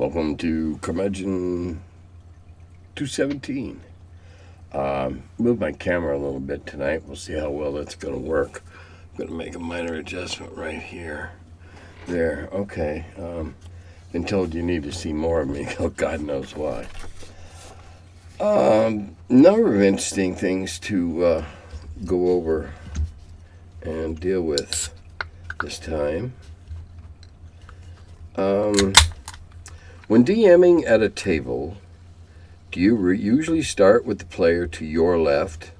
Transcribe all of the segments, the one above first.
Welcome to Curmudgeon 217. Move my camera a little bit tonight. We'll see how well that's going to work. I'm going to make a minor adjustment right here. There, okay. Been told you need to see more of me. Oh, God knows why. Number of interesting things to go over and deal with this time. When DMing at a table, do you usually start with the player to your left,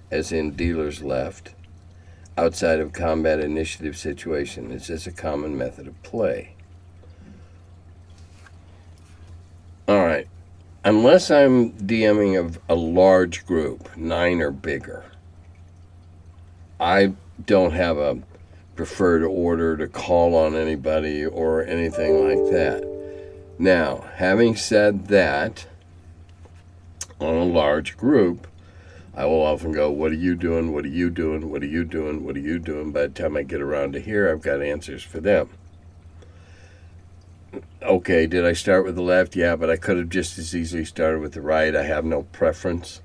as in dealer's left, outside of combat initiative situation? Is this a common method of play? All right. Unless I'm DMing of a large group, 9 or bigger, I don't have a preferred order to call on anybody or anything like that. Now, having said that, on a large group, I will often go, what are you doing? What are you doing? What are you doing? What are you doing? By the time I get around to here, I've got answers for them. Okay, did I start with the left? Yeah, but I could have just as easily started with the right. I have no preference.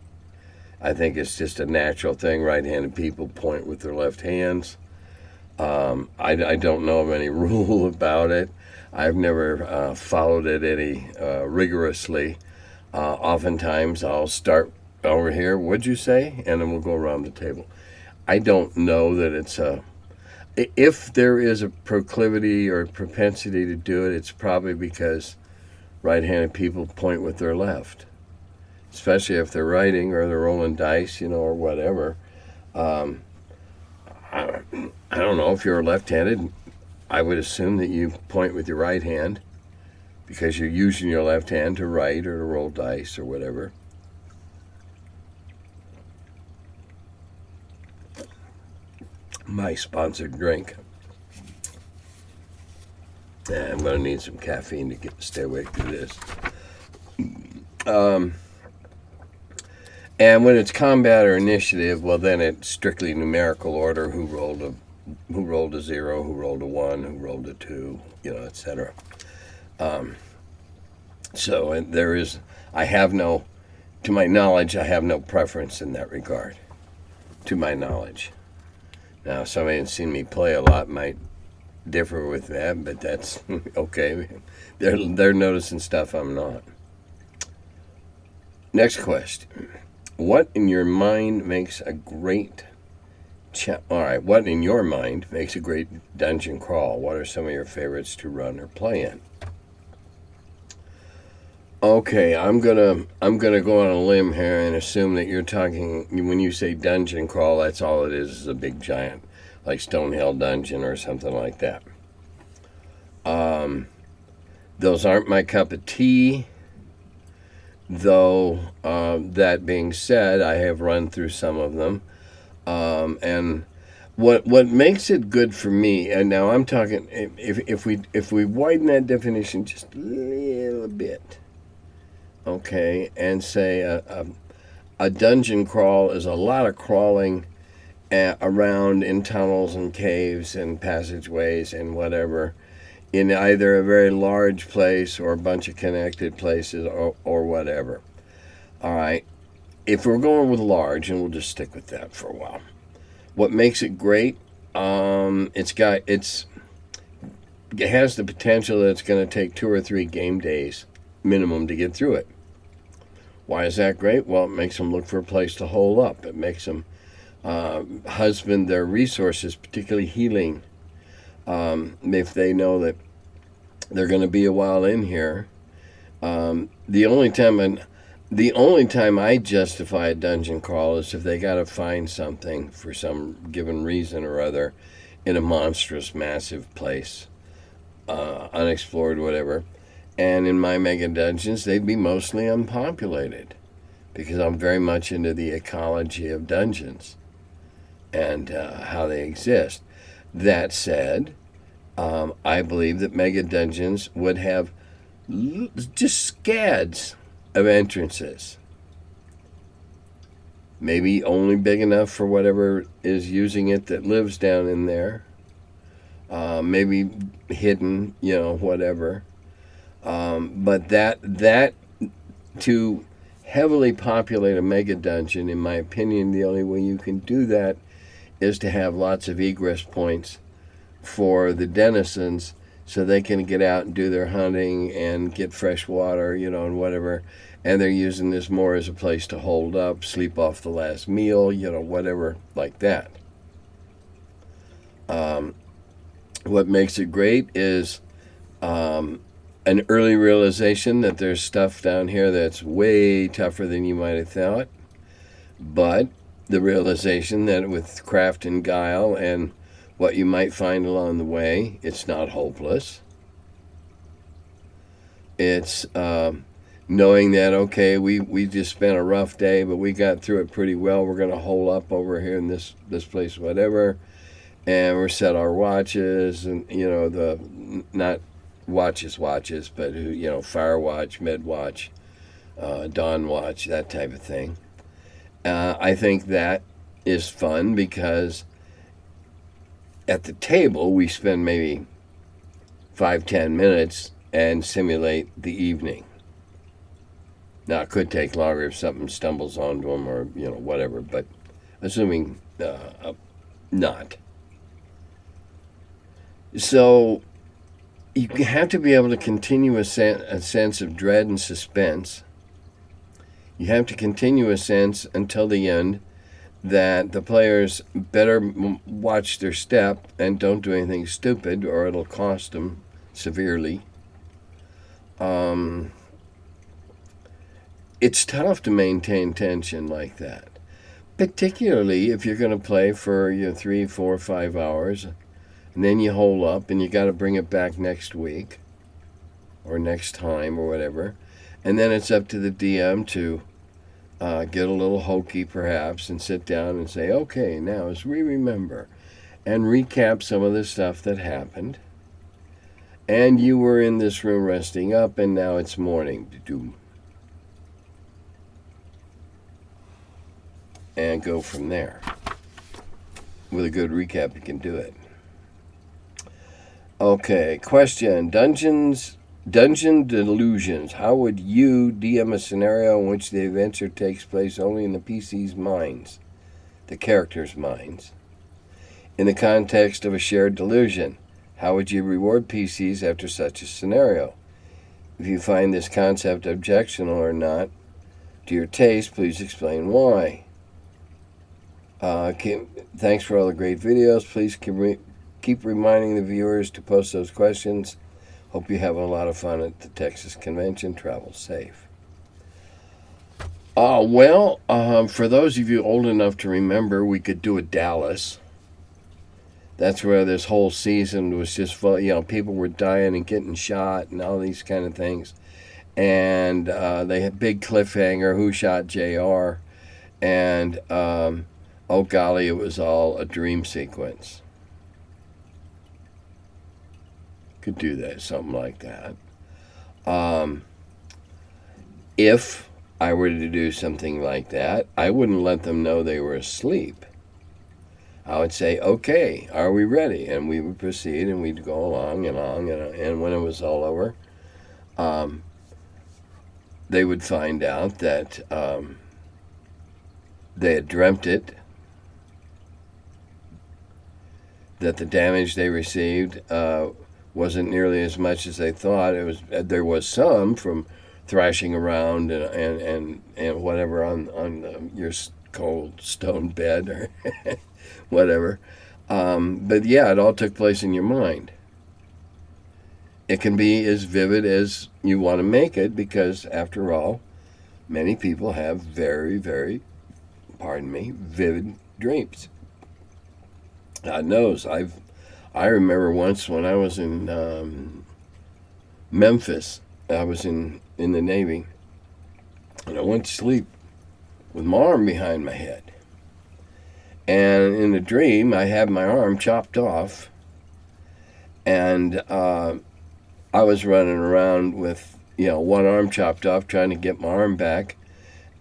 I think it's just a natural thing. Right-handed people point with their left hands. I don't know of any rule about it. I've never followed it any rigorously. Oftentimes I'll start over here, what'd you say? And then we'll go around the table. I don't know that it's if there is a proclivity or propensity to do it, it's probably because right-handed people point with their left, especially if they're writing or they're rolling dice, or whatever. I don't know, if you're left-handed, I would assume that you point with your right hand because you're using your left hand to write or to roll dice or whatever. My sponsored drink. I'm going to need some caffeine to stay awake through this. And when it's combat or initiative, well, then it's strictly numerical order: who rolled a 0, who rolled a 1, who rolled a 2, etc. So there is, to my knowledge, I have no preference in that regard. To my knowledge. Now, somebody that's seen me play a lot might differ with that, but that's okay. They're noticing stuff I'm not. Next question. What in your mind makes a great what in your mind makes a great dungeon crawl? What are some of your favorites to run or play in? Okay, I'm gonna go on a limb here and assume that you're talking, when you say dungeon crawl, that's all it is a big giant, like Stonehill Dungeon or something like that. Those aren't my cup of tea, though. That being said, I have run through some of them, and what makes it good for me, and now I'm talking, if we widen that definition just a little bit, okay, and say a dungeon crawl is a lot of crawling around in tunnels and caves and passageways and whatever, in either a very large place or a bunch of connected places or whatever. All right, if we're going with large, and we'll just stick with that for a while, what makes it great? It has the potential that it's going to take 2 or 3 game days minimum to get through it. Why is that great? Well, it makes them look for a place to hole up. It makes them husband their resources, particularly healing. If they know that they're going to be a while in here, the only time I justify a dungeon crawl is if they got to find something for some given reason or other in a monstrous, massive place, unexplored, whatever. And in my mega dungeons, they'd be mostly unpopulated because I'm very much into the ecology of dungeons and how they exist. That said, I believe that mega dungeons would have just scads of entrances. Maybe only big enough for whatever is using it that lives down in there. Maybe hidden, whatever. But that to heavily populate a mega dungeon, in my opinion, the only way you can do that is to have lots of egress points for the denizens so they can get out and do their hunting and get fresh water, and whatever. And they're using this more as a place to hold up, sleep off the last meal, whatever like that. What makes it great is an early realization that there's stuff down here that's way tougher than you might have thought, but the realization that with craft and guile and what you might find along the way, it's not hopeless. It's knowing that, okay, we just spent a rough day, but we got through it pretty well. We're going to hole up over here in this place, whatever, and we're set our watches, and the not watches, but fire watch, med watch, dawn watch, that type of thing. I think that is fun because at the table we spend maybe 5-10 minutes and simulate the evening. Now it could take longer if something stumbles onto them or whatever, but assuming not. So you have to be able to continue a sense of dread and suspense. You have to continue a sense until the end that the players better watch their step and don't do anything stupid or it'll cost them severely. It's tough to maintain tension like that, particularly if you're going to play for 3, 4, 5 hours. And then you hole up and you got to bring it back next week or next time or whatever. And then it's up to the DM to get a little hokey perhaps and sit down and say, okay, now as we remember, and recap some of the stuff that happened. And you were in this room resting up and now it's morning. And go from there. With a good recap, you can do it. Okay, question. Dungeon Delusions. How would you DM a scenario in which the adventure takes place only in the PC's minds, the characters' minds? In the context of a shared delusion, how would you reward PCs after such a scenario? If you find this concept objectionable or not to your taste, please explain why. Thanks for all the great videos. Please keep reminding the viewers to post those questions. Hope you have a lot of fun at the Texas convention. Travel safe. For those of you old enough to remember, we could do a Dallas. That's where this whole season was just full. People were dying and getting shot and all these kind of things. And they had big cliffhanger, who shot JR. And, oh golly, it was all a dream sequence. Could do that, something like that. If I were to do something like that, I wouldn't let them know they were asleep. I would say, okay, are we ready? And we would proceed and we'd go along and on. And when it was all over, they would find out that they had dreamt it, that the damage they received wasn't nearly as much as they thought. There was some from thrashing around and whatever on your cold stone bed or whatever. But yeah, it all took place in your mind. It can be as vivid as you want to make it because, after all, many people have very, very, vivid dreams. God knows. I remember once when I was in Memphis, I was in the Navy, and I went to sleep with my arm behind my head. And in a dream, I had my arm chopped off, and I was running around with one arm chopped off, trying to get my arm back,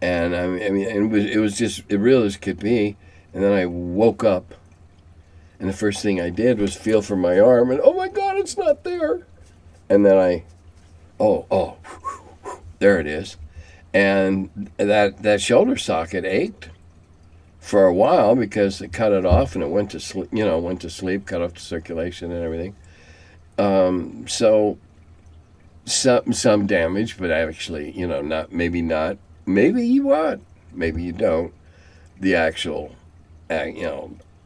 and it was just as real as could be. And then I woke up. And the first thing I did was feel for my arm, and oh my God, it's not there. And then I oh, there it is. And that shoulder socket ached for a while because they cut it off and it went to sleep. Went to sleep, cut off the circulation and everything. So some damage, but actually, not maybe not. Maybe you what? Maybe you don't. The actual,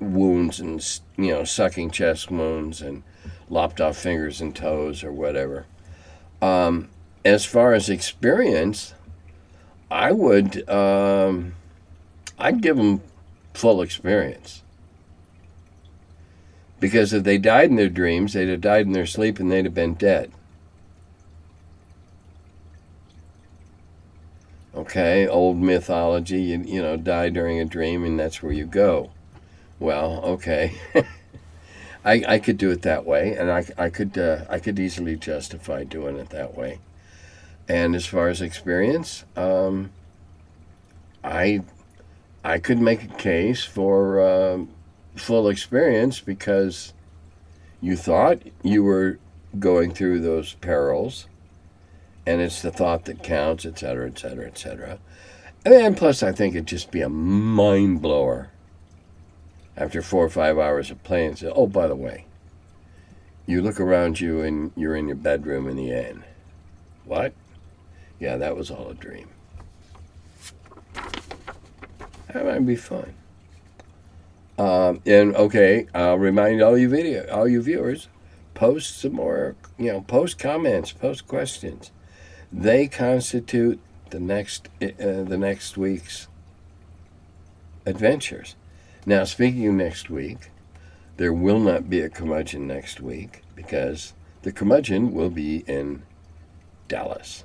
wounds and sucking chest wounds and lopped off fingers and toes or whatever. As far as experience, I would I'd give them full experience, because if they died in their dreams, they'd have died in their sleep and they'd have been dead. Okay, old mythology, die during a dream and that's where you go. Well, okay. I could do it that way, and I could easily justify doing it that way. And as far as experience, I I could make a case for full experience, because you thought you were going through those perils, and it's the thought that counts, etc., etc., etc. And plus, I think it'd just be a mind blower after 4 or 5 hours of playing. Say, oh, by the way, you look around you and you're in your bedroom in the inn. What? Yeah, that was all a dream. That might be fun. And okay, I'll remind all you viewers, post some more, post comments, post questions. They constitute the next week's adventures. Now, speaking of next week, there will not be a Curmudgeon next week, because the Curmudgeon will be in Dallas.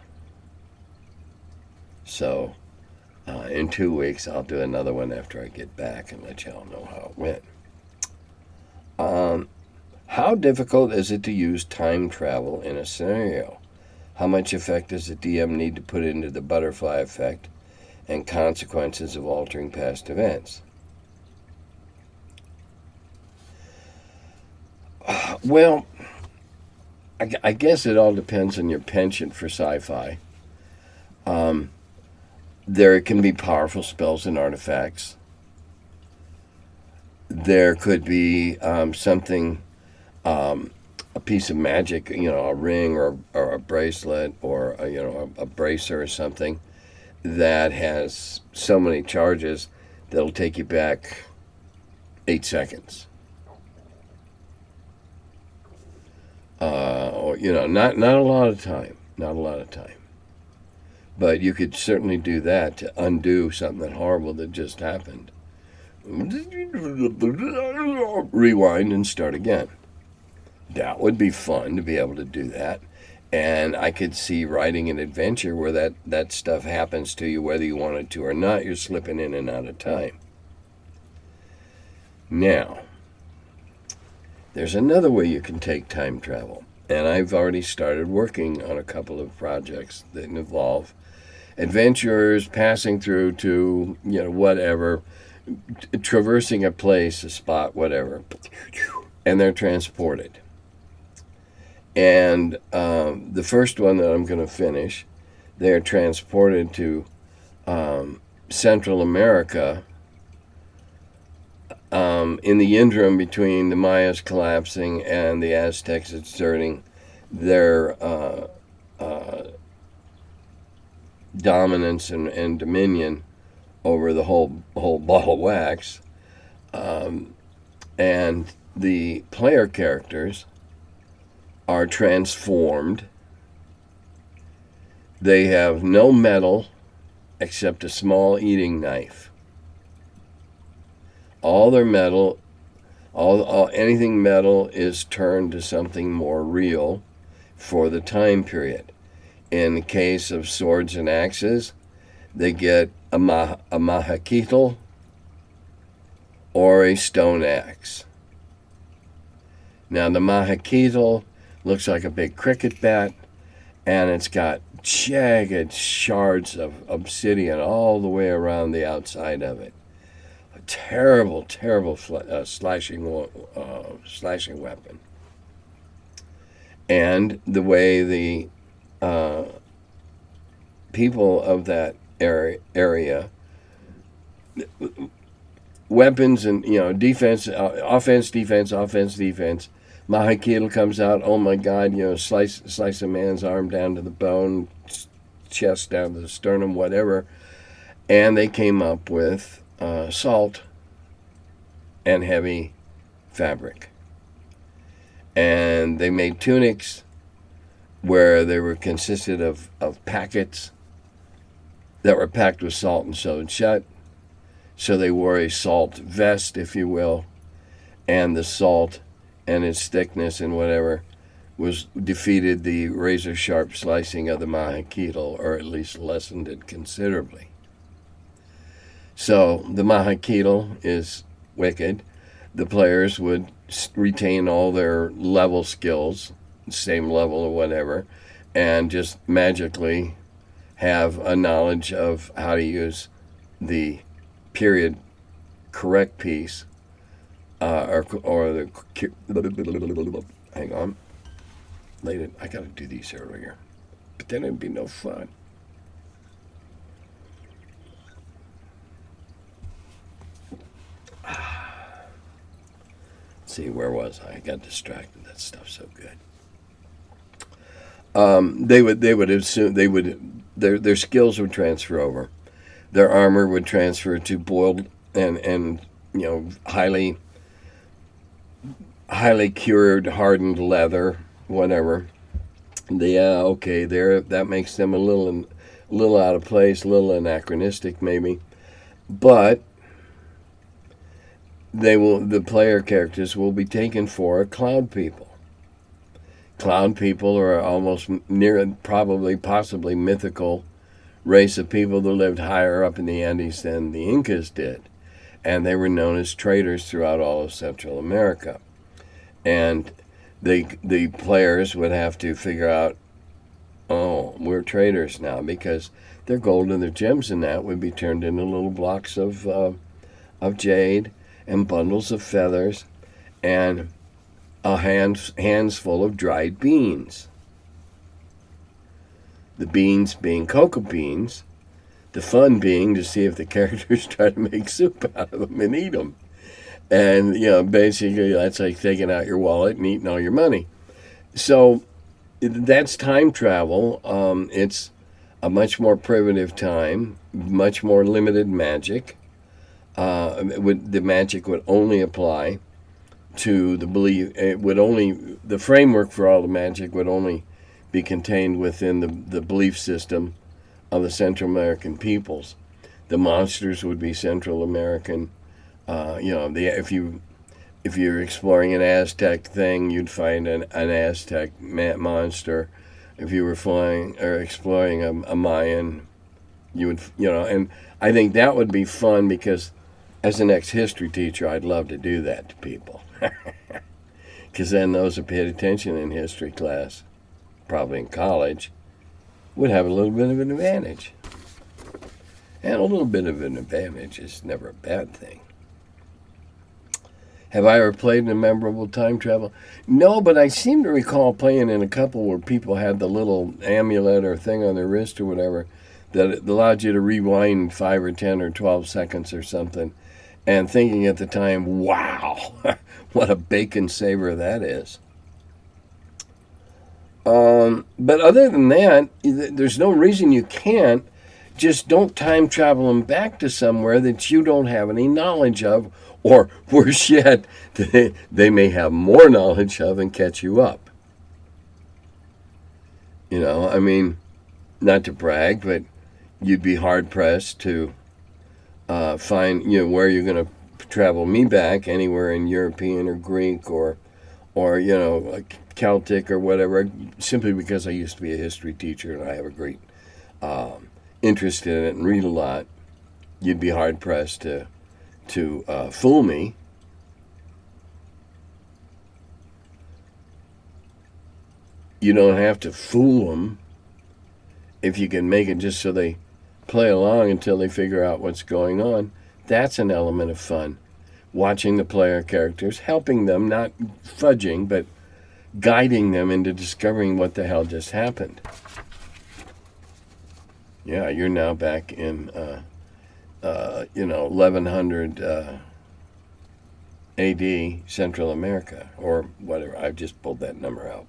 So, in 2 weeks, I'll do another one after I get back and let y'all know how it went. How difficult is it to use time travel in a scenario? How much effect does the DM need to put into the butterfly effect and consequences of altering past events? Well, I guess it all depends on your penchant for sci-fi. There can be powerful spells and artifacts. There could be something, a piece of magic, a ring or a bracelet or a bracer or something that has so many charges that'll take you back 8 seconds. Or not a lot of time, but you could certainly do that to undo something horrible that just happened. Rewind and start again. That would be fun to be able to do that. And I could see writing an adventure where that stuff happens to you whether you want it to or not. You're slipping in and out of time. Now, there's another way you can take time travel. And I've already started working on a couple of projects that involve adventurers passing through to, whatever, traversing a place, a spot, whatever, and they're transported. And the first one that I'm going to finish, they're transported to Central America in the interim between the Mayas collapsing and the Aztecs exerting their dominance and dominion over the whole ball of wax. And the player characters are transformed. They have no metal except a small eating knife. All their metal, anything metal is turned to something more real for the time period. In the case of swords and axes, they get a mahaquitl or a stone axe. Now, the mahaquitl looks like a big cricket bat, and it's got jagged shards of obsidian all the way around the outside of it. A terrible, terrible slashing weapon. And the way the people of that area weapons and defense, offense, defense, offense, defense. Mahakil comes out. Oh my God! Slice a man's arm down to the bone, chest down to the sternum, whatever. And they came up with salt and heavy fabric, and they made tunics where they were consisted of packets that were packed with salt and sewed shut. So they wore a salt vest, if you will, and the salt and its thickness and whatever defeated the razor-sharp slicing of the mahakitl, or at least lessened it considerably. So the mahakitl is wicked. The players would retain all their level skills, same level or whatever, and just magically have a knowledge of how to use the period correct piece, or the hang on, later I got to do these earlier, but then it'd be no fun. See, where was I? I got distracted. That stuff's so good. They would assume their skills would transfer over. Their armor would transfer to boiled and highly cured, hardened leather, whatever. That makes them a little out of place, a little anachronistic maybe, but the player characters will be taken for cloud people. Cloud people are almost possibly mythical race of people that lived higher up in the Andes than the Incas did. And they were known as traders throughout all of Central America. And the players would have to figure out, oh, we're traders now, because their gold and their gems and that would be turned into little blocks of jade and bundles of feathers and hands full of dried beans. The beans being cocoa beans, the fun being to see if the characters try to make soup out of them and eat them. And, basically that's like taking out your wallet and eating all your money. So that's time travel. It's a much more primitive time, much more limited magic. The magic would only apply to the belief. The framework for all the magic would only be contained within the belief system of the Central American peoples. The monsters would be Central American. If you're exploring an Aztec thing, you'd find an Aztec monster. If you were exploring a Mayan, you would, and I think that would be fun, because as an ex-history teacher, I'd love to do that to people. Because then those who paid attention in history class, probably in college, would have a little bit of an advantage. And a little bit of an advantage is never a bad thing. Have I ever played in a memorable time travel? No, but I seem to recall playing in a couple where people had the little amulet or thing on their wrist or whatever that allowed you to rewind 5 or 10 or 12 seconds or something, and thinking at the time, wow, what a bacon saver that is. But other than that, there's no reason you can't. Just don't time travel them back to somewhere that you don't have any knowledge of, or worse yet, they may have more knowledge of and catch you up. Not to brag, but you'd be hard-pressed to find, where you're going to travel me back, anywhere in European or Greek or Celtic or whatever, simply because I used to be a history teacher and I have a great interest in it and read a lot. You'd be hard-pressed to fool me. You don't have to fool them if you can make it just so they play along until they figure out what's going on. That's an element of fun. Watching the player characters, helping them, not fudging, but guiding them into discovering what the hell just happened. Yeah, you're now back in 1100 AD Central America or whatever. I've just pulled that number out.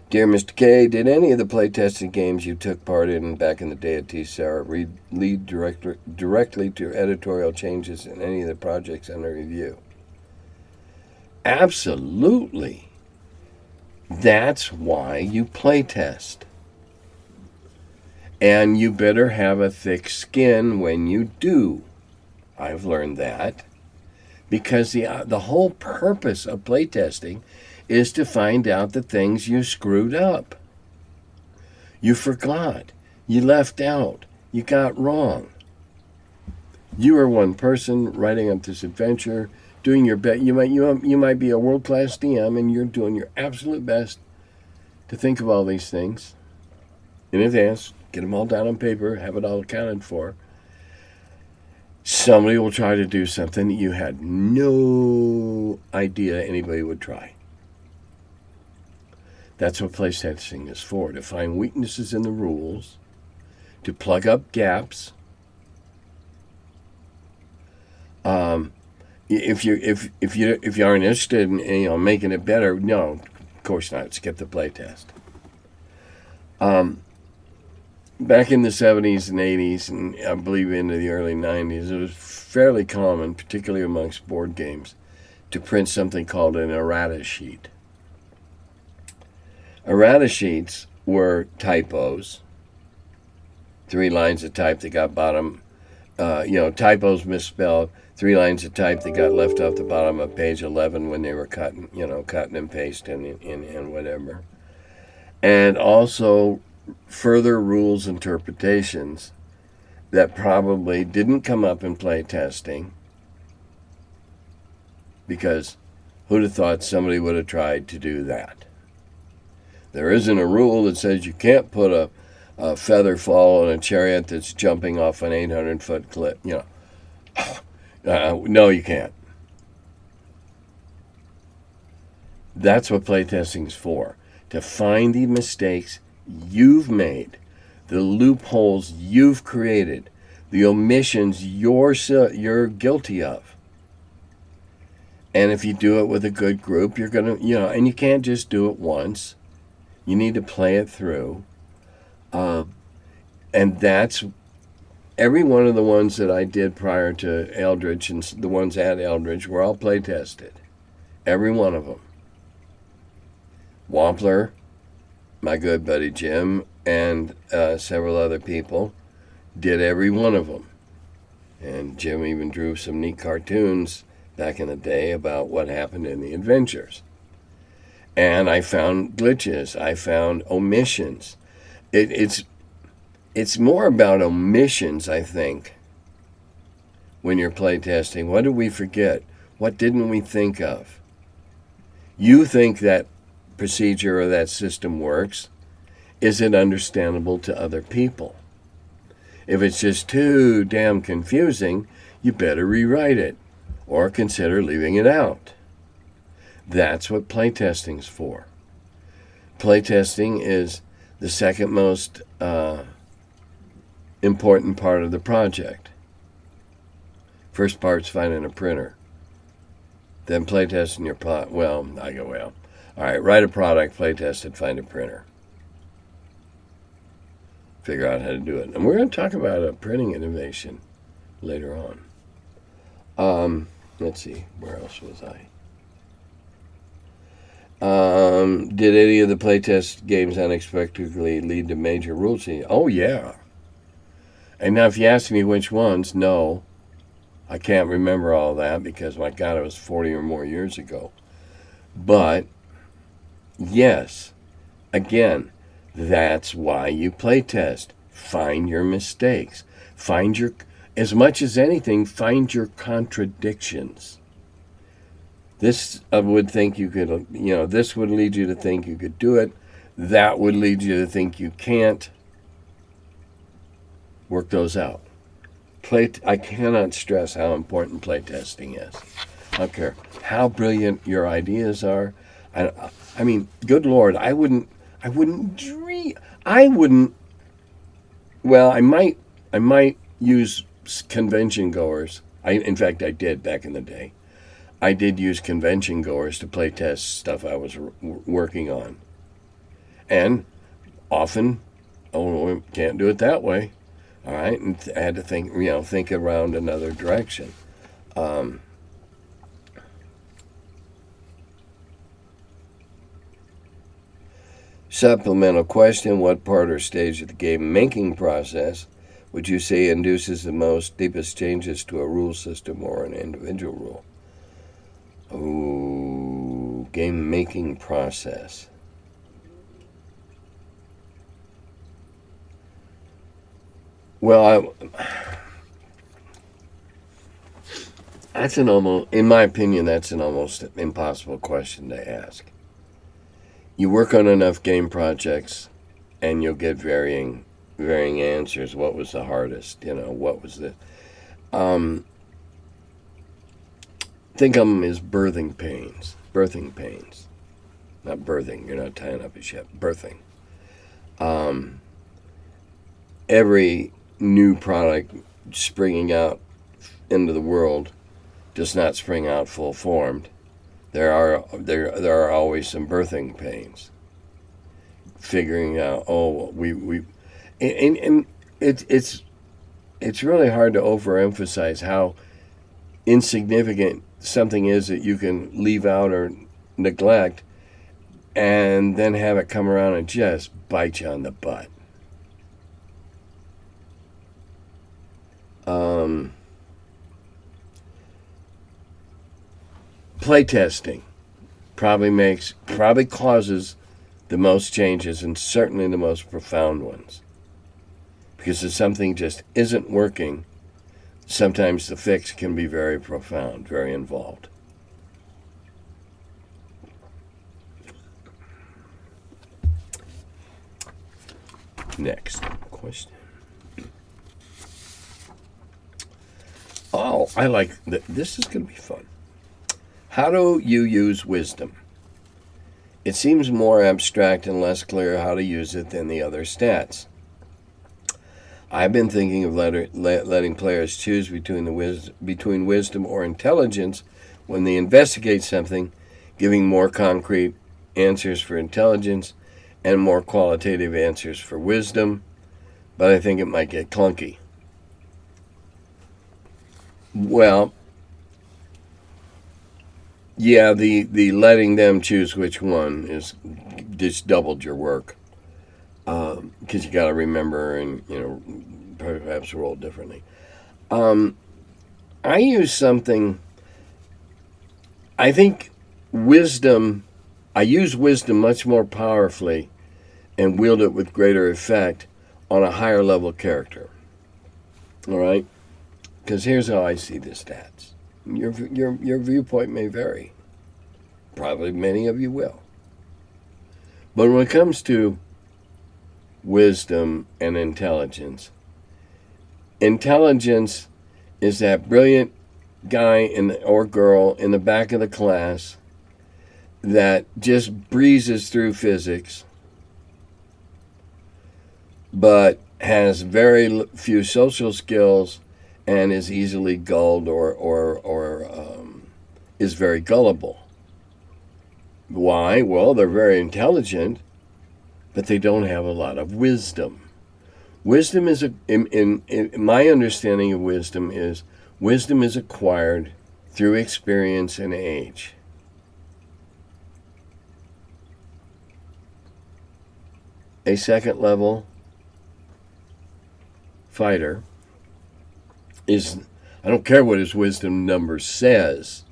Dear Mr. K, did any of the playtesting games you took part in back in the day at Cellar lead directly to editorial changes in any of the projects under review? Absolutely. That's why you playtest. And you better have a thick skin when you do. I've learned that. Because the whole purpose of playtesting is to find out the things you screwed up. You forgot. You left out. You got wrong. You are one person writing up this adventure, doing your best. You might be a world-class DM, and you're doing your absolute best to think of all these things in advance, get them all down on paper, have it all accounted for. Somebody will try to do something that you had no idea anybody would try. That's what playtesting is for, to find weaknesses in the rules, to plug up gaps. If you aren't interested in making it better, no, of course not. Skip the playtest. Back in the 70s and 80s, and I believe into the early 90s, it was fairly common, particularly amongst board games, to print something called an errata sheet. Errata sheets were typos, 3 lines of type that got bottom, typos misspelled, 3 lines of type that got left off the bottom of page 11 when they were cutting and pasting and whatever. And also further rules interpretations that probably didn't come up in playtesting, because who'd have thought somebody would have tried to do that? There isn't a rule that says you can't put a feather fall on a chariot that's jumping off an 800-foot cliff. No, you can't. That's what playtesting is for, to find the mistakes you've made, the loopholes you've created, the omissions you're guilty of. And if you do it with a good group, you're going to, and you can't just do it once. You need to play it through. And that's every one of the ones that I did prior to Eldritch and the ones at Eldritch were all play tested. Every one of them. Wampler, my good buddy Jim, and several other people did every one of them. And Jim even drew some neat cartoons back in the day about what happened in the adventures. And I found glitches. I found omissions. It's more about omissions, I think, when you're playtesting. What did we forget? What didn't we think of? You think that procedure or that system works. Is it understandable to other people? If it's just too damn confusing, you better rewrite it or consider leaving it out. That's what playtesting's for. Playtesting is the second most important part of the project. First part's finding a printer. Then playtesting your plot. All right, write a product, playtest it, find a printer. Figure out how to do it. And we're going to talk about a printing innovation later on. Let's see, where else was I? Did any of the playtest games unexpectedly lead to major rule changes? Oh, yeah. And now if you ask me which ones, no. I can't remember all that because, my God, it was 40 or more years ago. But, yes, again, that's why you playtest. Find your mistakes. As much as anything, find your contradictions. This would think you could, this would lead you to think you could do it. That would lead you to think you can't. Work those out. I cannot stress how important playtesting is. I don't care how brilliant your ideas are. I mean, good Lord, I wouldn't I wouldn't dream. I wouldn't. Well, I might use convention goers. In fact, I did back in the day. I did use convention goers to play test stuff I was working on, and often, oh, we can't do it that way. All right, and I had to think around another direction. Um, Supplemental question: what part or stage of the game making process would you say induces the most deepest changes to a rule system or an individual rule? Ooh, game making process. Well, that's an almost, in my opinion, that's an almost impossible question to ask. You work on enough game projects, and you'll get varying answers. What was the hardest? What was the um, think of them as birthing pains. Birthing pains, not birthing. You're not tying up a ship. Birthing. Um, every new product springing out into the world does not spring out full formed. There are always some birthing pains. Figuring out, oh, we and it's really hard to overemphasize how insignificant something is that you can leave out or neglect, and then have it come around and just bite you on the butt. Um, Playtesting probably causes the most changes, and certainly the most profound ones. Because if something just isn't working, sometimes the fix can be very profound, very involved. Next question. Oh, I like that. This is going to be fun. How do you use wisdom? It seems more abstract and less clear how to use it than the other stats. I've been thinking of letting players choose between wisdom or intelligence when they investigate something, giving more concrete answers for intelligence and more qualitative answers for wisdom, but I think it might get clunky. Well, yeah, the letting them choose which one is just doubled your work, because you got to remember and perhaps roll differently. Um, I use something. I think wisdom. I use wisdom much more powerfully and wield it with greater effect on a higher level character. All right, because here's how I see the stats. Your viewpoint may vary. Probably many of you will. But when it comes to wisdom and intelligence, intelligence is that brilliant guy or girl in the back of the class that just breezes through physics, but has very few social skills and is easily gulled or is very gullible. Why? Well, they're very intelligent, but they don't have a lot of wisdom. Wisdom is in my understanding of wisdom is acquired through experience and age. A second level fighter is, I don't care what his wisdom number says,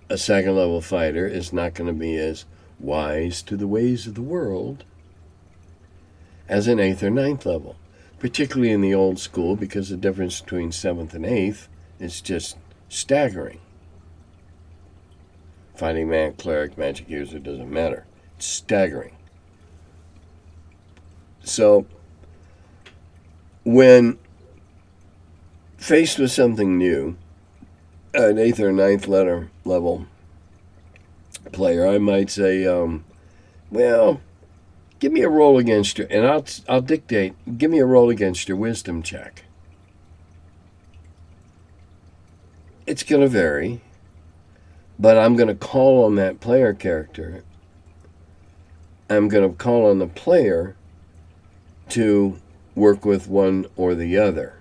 a second level fighter is not going to be as wise to the ways of the world as an 8th or ninth level, particularly in the old school, because the difference between 7th and 8th is just staggering. Fighting man, cleric, magic user, doesn't matter. It's staggering. So, when faced with something new, an 8th or ninth level player, I might say, well, give me a roll against your, and I'll dictate. Give me a roll against your wisdom check. It's going to vary, but I'm going to call on that player character. I'm going to call on the player to work with one or the other.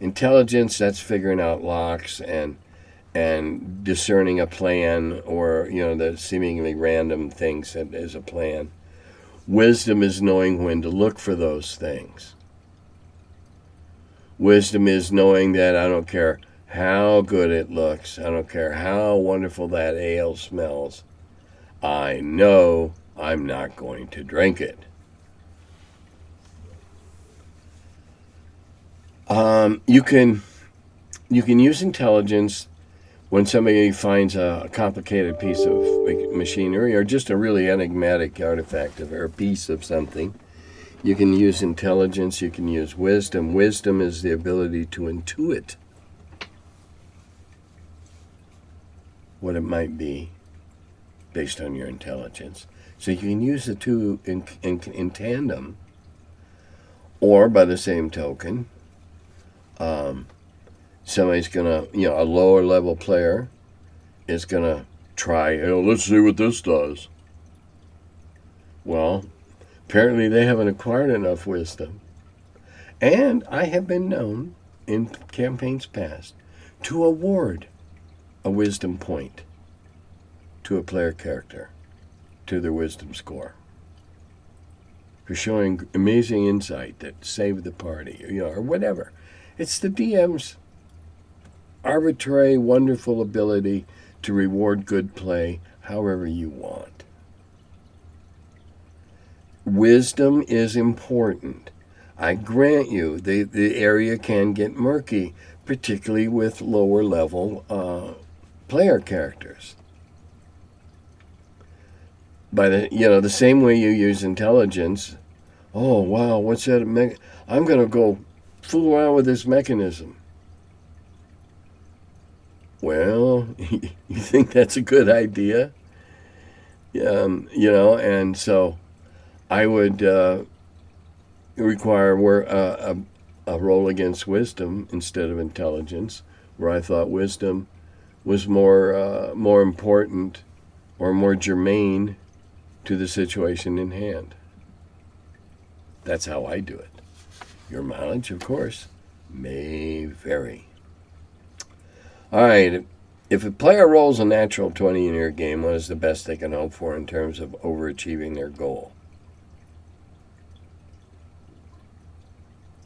Intelligence, that's figuring out locks and discerning a plan, or the seemingly random things that is a plan. Wisdom is knowing when to look for those things. Wisdom is knowing that I don't care how good it looks, I don't care how wonderful that ale smells, I know I'm not going to drink it. You can use intelligence when somebody finds a complicated piece of machinery or just a really enigmatic artifact or a piece of something. You can use intelligence. You can use wisdom. Wisdom is the ability to intuit what it might be based on your intelligence. So you can use the two in tandem, or by the same token, somebody's gonna, a lower level player is gonna try, let's see what this does. Well, apparently they haven't acquired enough wisdom. And I have been known in campaigns past to award a wisdom point to a player character, to their wisdom score, for showing amazing insight that saved the party, or whatever. It's the DM's arbitrary, wonderful ability to reward good play however you want. Wisdom is important. I grant you, the area can get murky, particularly with lower level player characters. By the same way you use intelligence. Oh wow, what's that? I'm gonna go fool around with this mechanism. Well, you think that's a good idea? And so I would require a roll against wisdom instead of intelligence, where I thought wisdom was more important or more germane to the situation in hand. That's how I do it. Your mileage, of course, may vary. All right, if a player rolls a natural 20 in your game, what is the best they can hope for in terms of overachieving their goal?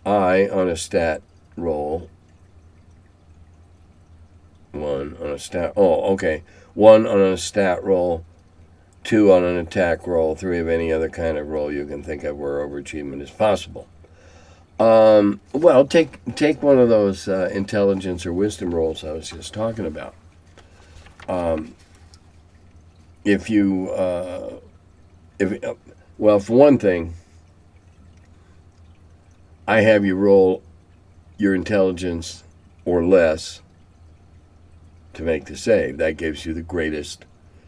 I, on a stat roll, 1 on a stat, 1 on a stat roll, 2 on an attack roll, 3 of any other kind of roll you can think of where overachievement is possible. Well, take one of those intelligence or wisdom rolls I was just talking about. Well, for one thing, I have you roll your intelligence or less to make the save. That gives you the greatest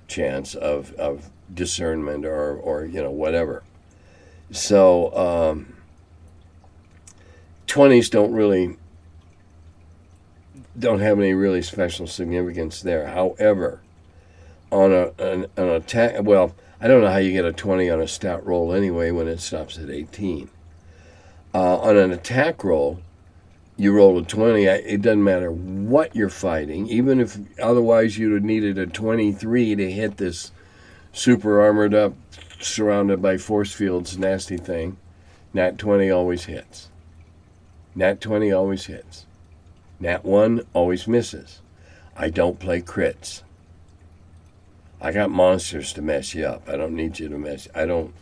chance of discernment or whatever. So 20s don't have any really special significance there. However, on an attack, well, I don't know how you get a 20 on a stat roll anyway when it stops at 18. On an attack roll, you roll a 20. It doesn't matter what you're fighting, even if otherwise you'd have needed a 23 to hit this super armored up, surrounded by force fields nasty thing. Nat 20 always hits. Nat 20 always hits. Nat 1 always misses. I don't play crits. I got monsters to mess you up. I don't need you to mess. I don't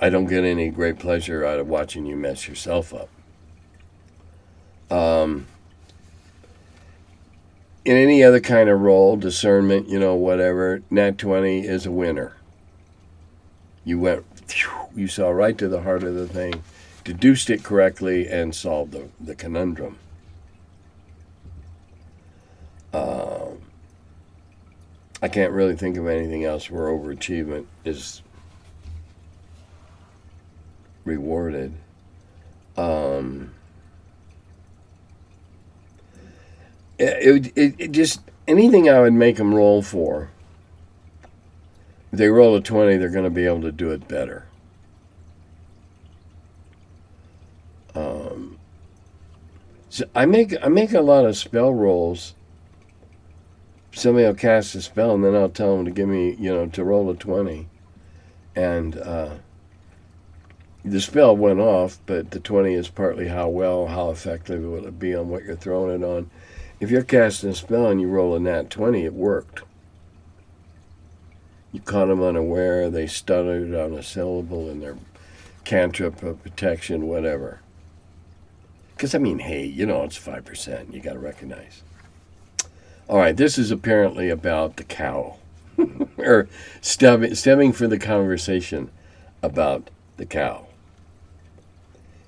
get any great pleasure out of watching you mess yourself up. In any other kind of roll, discernment, whatever, Nat 20 is a winner. You saw right to the heart of the thing, deduced it correctly, and solved the conundrum. I can't really think of anything else where overachievement is rewarded. It just anything I would make them roll for. If they roll a 20, they're going to be able to do it better. So I make a lot of spell rolls. Somebody will cast a spell, and then I'll tell them to give me, to roll a 20, and the spell went off, but the 20 is partly how effective will it be on what you're throwing it on. If you're casting a spell and you roll a nat 20, it worked. You caught them unaware, they stuttered on a syllable in their cantrip of protection, whatever. Because, hey, it's 5%. You got to recognize. All right, this is apparently about the cow. Or stemming for the conversation about the cow.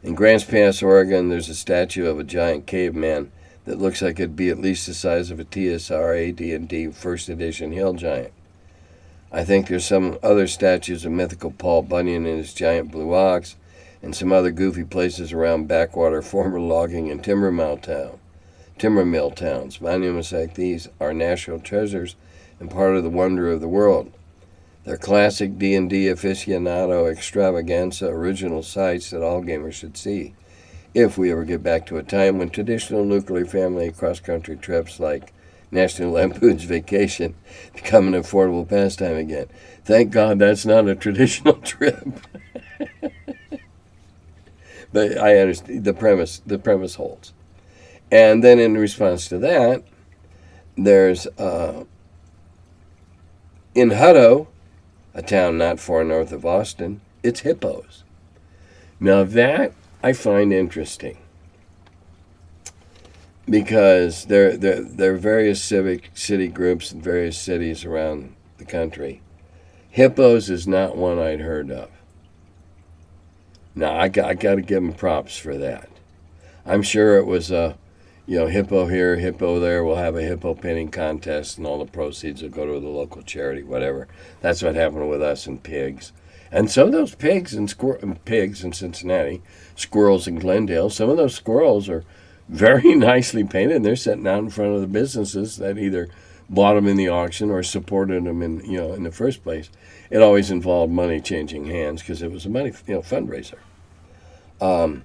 In Grants Pass, Oregon, there's a statue of a giant caveman that looks like it'd be at least the size of a TSR AD&D First Edition hill giant. I think there's some other statues of mythical Paul Bunyan and his giant blue ox, and some other goofy places around backwater former logging and timber mill towns. Monuments like these are national treasures and part of the wonder of the world. They're classic D&D aficionado extravaganza original sites that all gamers should see, if we ever get back to a time when traditional nuclear family cross-country trips like National Lampoon's Vacation become an affordable pastime again. Thank God that's not a traditional trip. But I understand the premise holds. And then in response to that, there's in Hutto, a town not far north of Austin, it's hippos. Now that I find interesting because there are various city groups in various cities around the country. Hippos is not one I'd heard of. Now I got to give them props for that. I'm sure it was hippo here, hippo there. We'll have a hippo painting contest, and all the proceeds will go to the local charity, whatever. That's what happened with us and pigs. And some of those pigs in Cincinnati, squirrels in Glendale, some of those squirrels are very nicely painted. They're sitting out in front of the businesses that either bought them in the auction or supported them in the first place. It always involved money changing hands because it was a money fundraiser. And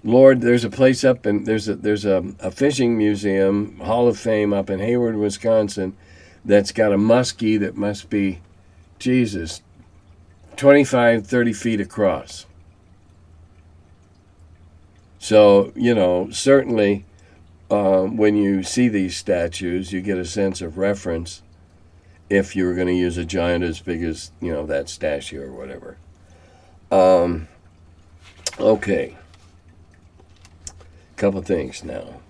Lord, there's a place up and there's a fishing museum, Hall of Fame up in Hayward, Wisconsin, that's got a muskie that must be, 25, 30 feet across. So, certainly when you see these statues, you get a sense of reference if you were going to use a giant as big as, that statue or whatever. Okay. Couple things now.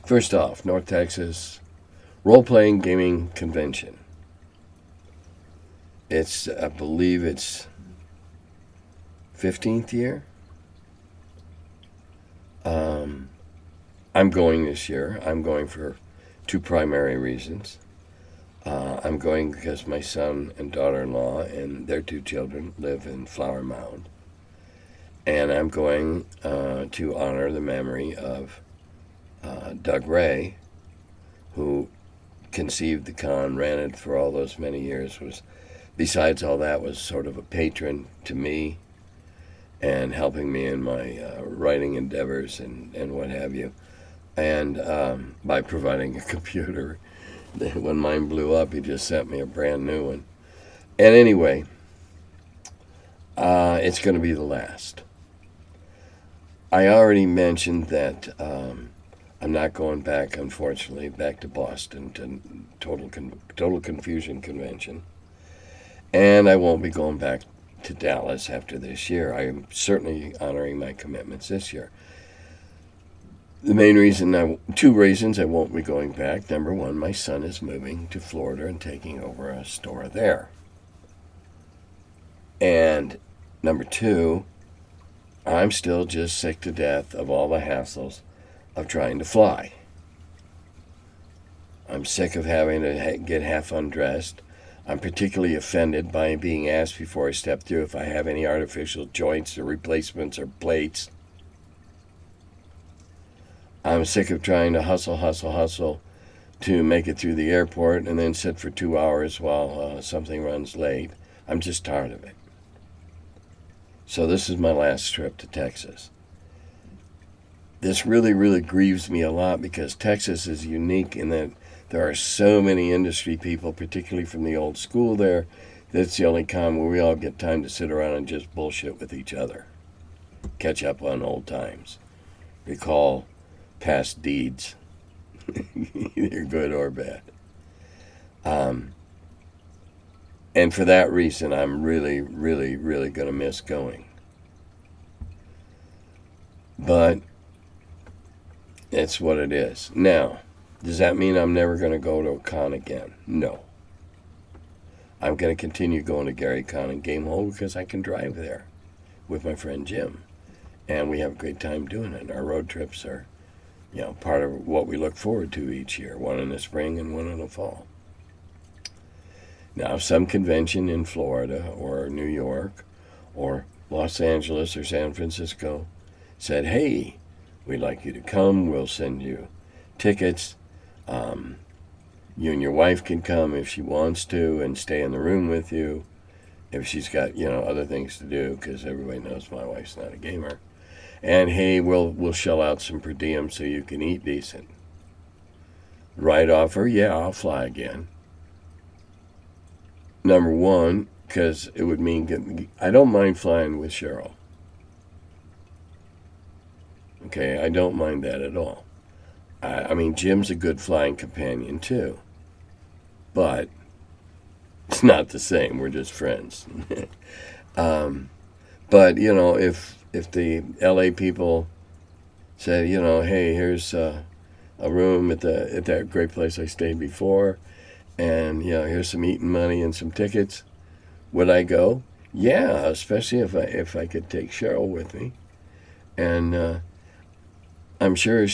First off, North Texas Role-Playing Gaming Convention. I believe it's 15th year. I'm going this year. I'm going for two primary reasons. I'm going because my son and daughter-in-law and their two children live in Flower Mound. And I'm going to honor the memory of Doug Ray, who conceived the con, ran it for all those many years, besides all that, was sort of a patron to me and helping me in my writing endeavors and what have you. And by providing a computer. When mine blew up, he just sent me a brand new one. And anyway, it's going to be the last. I already mentioned that I'm not going back, unfortunately, back to Boston to Total Confusion Convention. And I won't be going back to Dallas after this year. I am certainly honoring my commitments this year. The main reason, two reasons I won't be going back. Number one, my son is moving to Florida and taking over a store there. And number two, I'm still just sick to death of all the hassles of trying to fly. I'm sick of having to get half undressed. I'm particularly offended by being asked before I step through if I have any artificial joints or replacements or plates. I'm sick of trying to hustle to make it through the airport and then sit for 2 hours while something runs late. I'm just tired of it. So this is my last trip to Texas. This really, really grieves me a lot because Texas is unique in that there are so many industry people, particularly from the old school there. That's the only time where we all get time to sit around and just bullshit with each other. Catch up on old times. Recall past deeds, either good or bad. And for that reason, I'm really, really, really going to miss going. But it's what it is. Now, does that mean I'm never going to go to a con again? No. I'm going to continue going to Gary Con and Game Hole because I can drive there with my friend Jim. And we have a great time doing it. Our road trips are, part of what we look forward to each year. One in the spring and one in the fall. Now, if some convention in Florida or New York or Los Angeles or San Francisco said, hey, we'd like you to come, we'll send you tickets. You and your wife can come if she wants to and stay in the room with you if she's got, other things to do, because everybody knows my wife's not a gamer. And hey, we'll shell out some per diem so you can eat decent. Right offer, yeah, I'll fly again. Number one, because it would mean I don't mind flying with Cheryl. Okay, I don't mind that at all. I mean, Jim's a good flying companion too. But it's not the same. We're just friends. But, if the LA people said, hey, here's a room at that great place I stayed before, and, here's some eating money and some tickets, would I go? Yeah, especially if I could take Cheryl with me. And I'm sure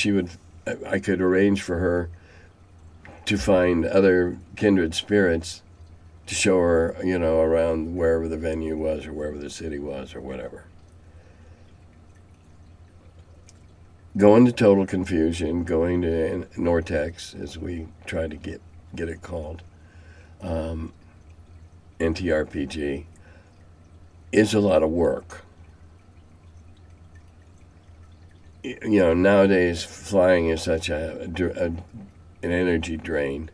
I could arrange for her to find other kindred spirits to show her, around wherever the venue was or wherever the city was or whatever. Going to Total Confusion, going to Nortex, as we try to get it called, NTRPG, is a lot of work. Nowadays flying is such an energy drain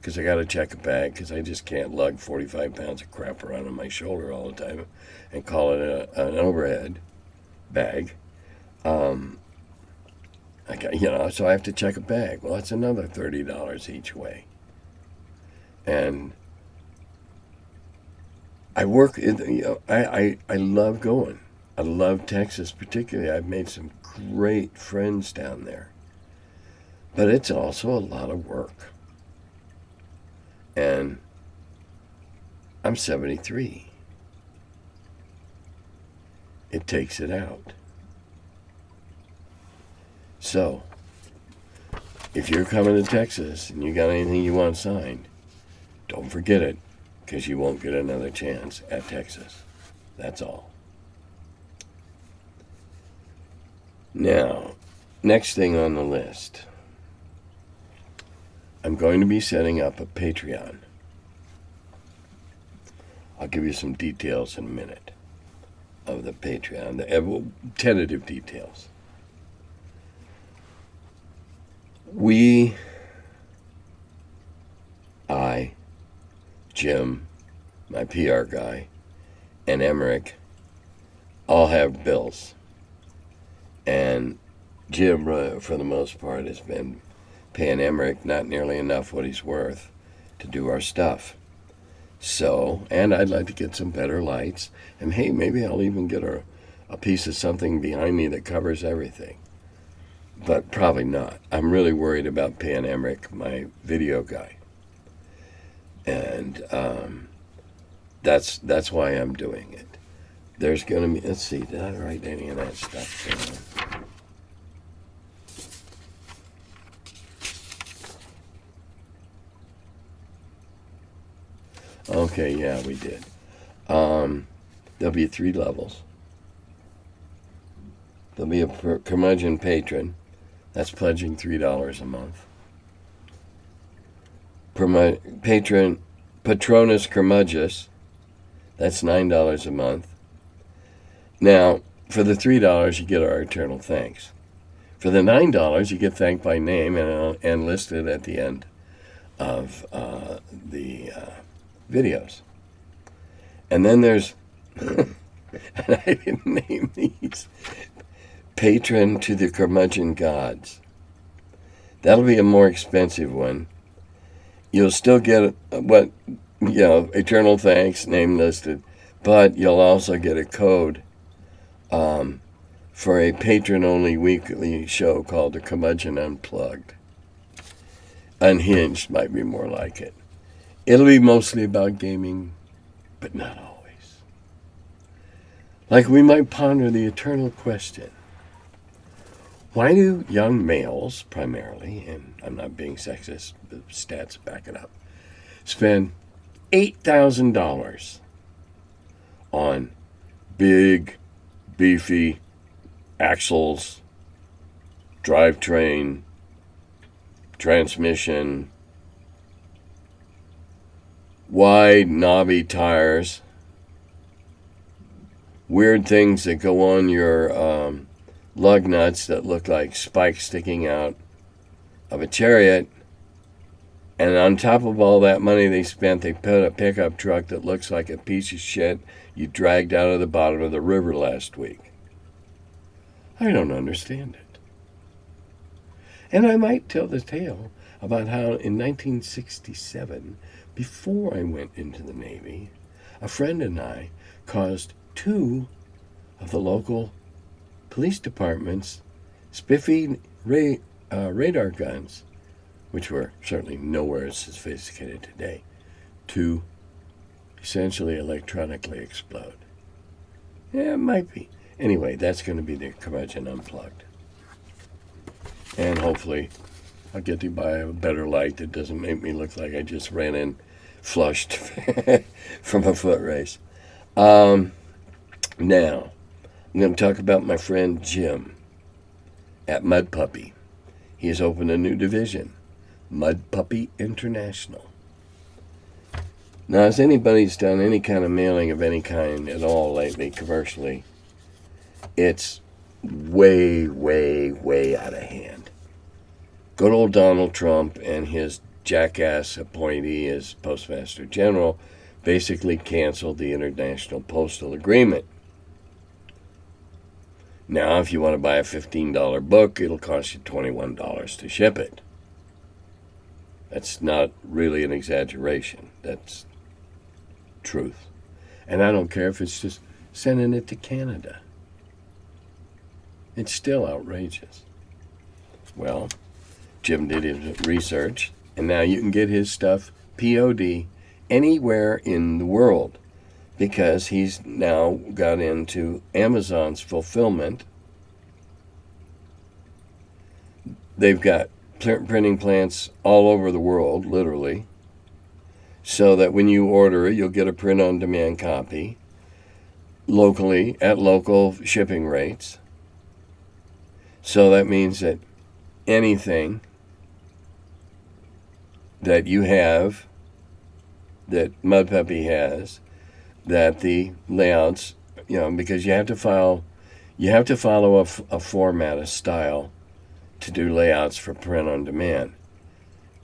because I got to check a bag because I just can't lug 45 pounds of crap around on my shoulder all the time and call it an overhead bag. So I have to check a bag. Well, that's another $30 each way. And I work, I love going. I love Texas particularly. I've made some great friends down there. But it's also a lot of work. And I'm 73. It takes it out. So, if you're coming to Texas and you got anything you want signed, don't forget it, because you won't get another chance at Texas. That's all. Now, next thing on the list. I'm going to be setting up a Patreon. I'll give you some details in a minute of the Patreon, the tentative details. I, Jim, my PR guy, and Emmerich all have bills. And Jim, for the most part, has been paying Emmerich not nearly enough what he's worth to do our stuff. So, and I'd like to get some better lights. And hey, maybe I'll even get a piece of something behind me that covers everything. But probably not. I'm really worried about paying Emmerich, my video guy. And that's why I'm doing it. There's going to be, let's see, did I write any of that stuff down? Okay, yeah, we did. There'll be 3 levels. There'll be a Curmudgeon patron. That's pledging $3 a month. Patron Patronus Curmudgeous. That's $9 a month. Now, for the $3, you get our eternal thanks. For the $9, you get thanked by name and listed at the end of the videos. And then there's, and I didn't name these, Patron to the Curmudgeon Gods. That'll be a more expensive one. You'll still get eternal thanks, name listed, but you'll also get a code for a patron-only weekly show called the Curmudgeon Unplugged. Unhinged might be more like it. It'll be mostly about gaming, but not always. Like we might ponder the eternal question, why do young males primarily, and I'm not being sexist, the stats back it up, spend $8,000 on big, beefy axles, drivetrain, transmission, wide knobby tires, weird things that go on your lug nuts that look like spikes sticking out of a chariot, and on top of all that money they spent, they put a pickup truck that looks like a piece of shit you dragged out of the bottom of the river last week. I don't understand it. And I might tell the tale about how in 1967, before I went into the Navy, a friend and I caused 2 of the local police departments spiffy radar guns, which were certainly nowhere as sophisticated today, to essentially electronically explode. Yeah, it might be. Anyway, that's going to be the Curmudgeon Unplugged. And hopefully I'll get to buy a better light that doesn't make me look like I just ran in flushed from a foot race. Now, I'm going to talk about my friend Jim at Mud Puppy. He has opened a new division, Mud Puppy International. Now, as anybody's done any kind of mailing of any kind at all lately, commercially, it's way, way, way out of hand. Good old Donald Trump and his jackass appointee as Postmaster General basically canceled the International Postal Agreement. Now, if you want to buy a $15 book, it'll cost you $21 to ship it. That's not really an exaggeration. That's truth. And I don't care if it's just sending it to Canada. It's still outrageous. Well, Jim did his research, and now you can get his stuff POD anywhere in the world because he's now got into Amazon's fulfillment. They've got printing plants all over the world, literally, so that when you order it, you'll get a print-on-demand copy locally at local shipping rates. So that means that anything that you have, that Mud Puppy has, that the layouts, because you have to follow a format, a style, to do layouts for print on demand.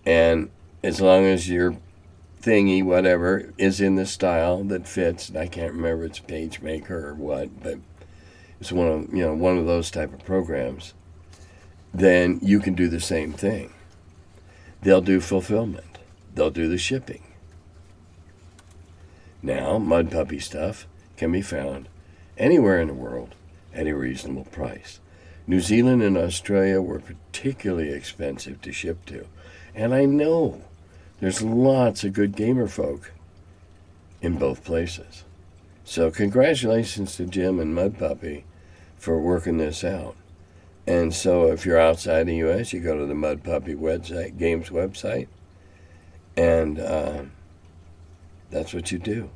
And as long as your thingy, whatever, is in the style that fits, and I can't remember it's PageMaker or what, but it's one of those type of programs, then you can do the same thing. They'll do fulfillment. They'll do the shipping. Now, Mud Puppy stuff can be found anywhere in the world at a reasonable price. New Zealand and Australia were particularly expensive to ship to. And I know there's lots of good gamer folk in both places. So congratulations to Jim and Mud Puppy for working this out. And so if you're outside the U.S., you go to the Mud Puppy games website, and That's what you do.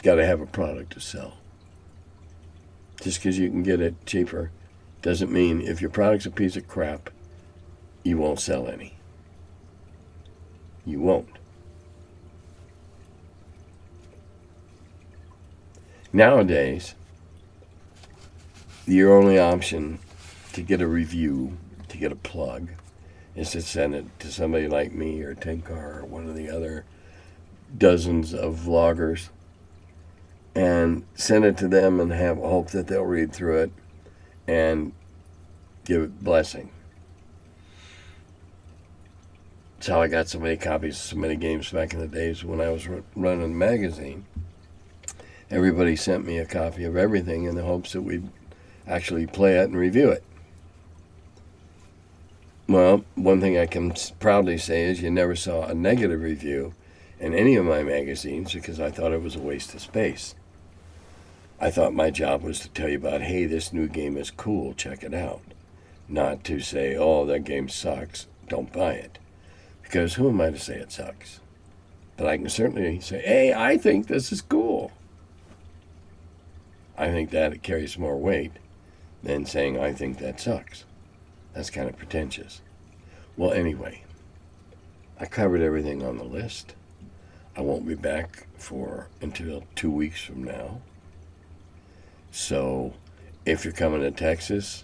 Got to have a product to sell. Just because you can get it cheaper doesn't mean if your product's a piece of crap, you won't sell any. You won't. Nowadays, your only option to get a review, to get a plug, is to send it to somebody like me or Tenkar or one of the other dozens of vloggers and send it to them and have hope that they'll read through it and give it blessing. That's how I got so many copies of so many games back in the days when I was running a magazine. Everybody sent me a copy of everything in the hopes that we'd actually play it and review it. Well, one thing I can proudly say is you never saw a negative review in any of my magazines because I thought it was a waste of space. I thought my job was to tell you about, hey, this new game is cool, check it out. Not to say, oh, that game sucks, don't buy it. Because who am I to say it sucks? But I can certainly say, hey, I think this is cool. I think that it carries more weight than saying, I think that sucks. That's kind of pretentious. Well, anyway, I covered everything on the list. I won't be back until 2 weeks from now. So if you're coming to Texas,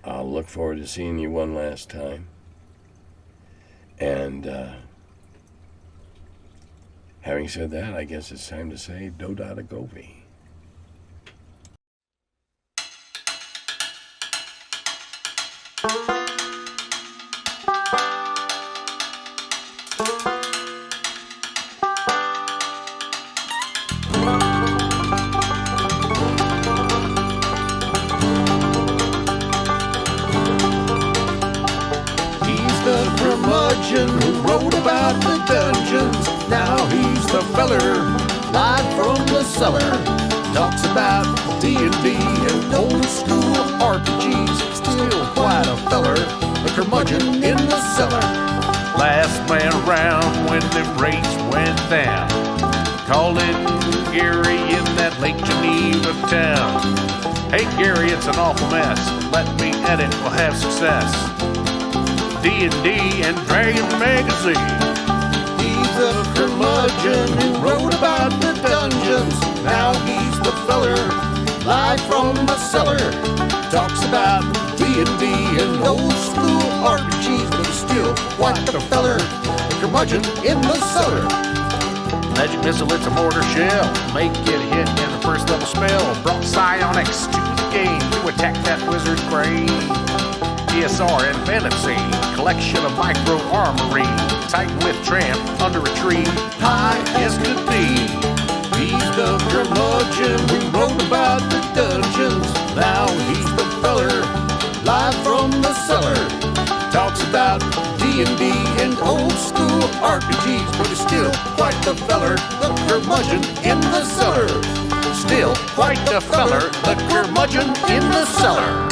I'll look forward to seeing you one last time. And having said that, I guess it's time to say Dodada Govi. Curmudgeon who wrote about the dungeons. Now he's the feller, live from the cellar. Talks about D&D and old school RPGs. Still quite a feller, the curmudgeon in the cellar. Last man around when them rates went down. Called it Gary in that Lake Geneva town. Hey Gary, it's an awful mess. Let me edit, we'll have success. D&D and Dragon Magazine. He's a curmudgeon who wrote about the dungeons. Now he's the feller, live from the cellar. Talks about D&D and old school RPGs, but he's still quite the feller, the curmudgeon in the cellar. Magic missile, it's a mortar shell. Make it hit in the first level spell. Brought psionics to the game to attack that wizard's brain. DSR and fantasy, collection of micro armory, Titan with tramp under a tree, high as could be. He's the curmudgeon who wrote about the dungeons. Now he's the feller, live from the cellar. Talks about D&D and old school RPGs, but he's still quite the feller, the curmudgeon in the cellar. Still quite the feller, the curmudgeon in the cellar.